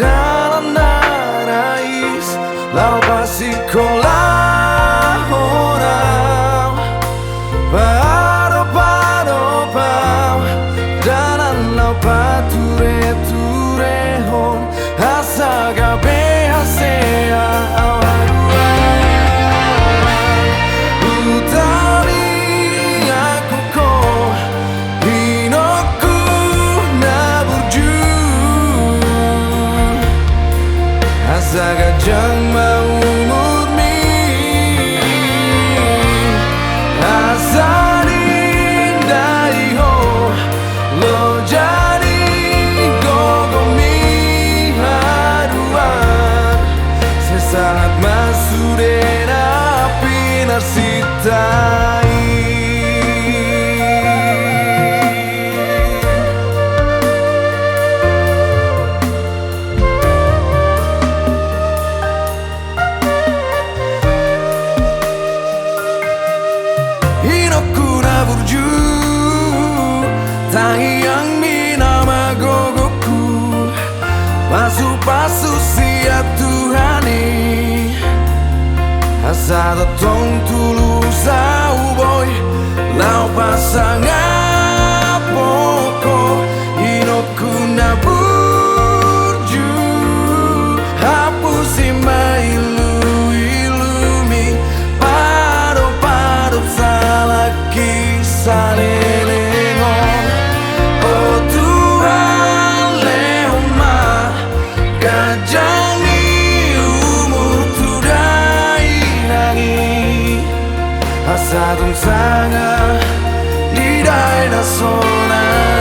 jalan na raiz lau pasikolah orang paro-paro-pau danan lau pature-turehon asa gabe hasea Gajang mau murni Asari dari ho Lo jadi gogomi haruan Sesaat masuk api narsitai Tangiang minama gogoku Pasu-pasu siap Tuhani Asa tong tulus au boy Lau pasangan poko Hinoku na burju Hapusi ilu-ilumi Paro-paro salah kisah lelengon Oh Tuhan lehoma Kajangi umur tudai nangi Asa tung sanga Di daerah sona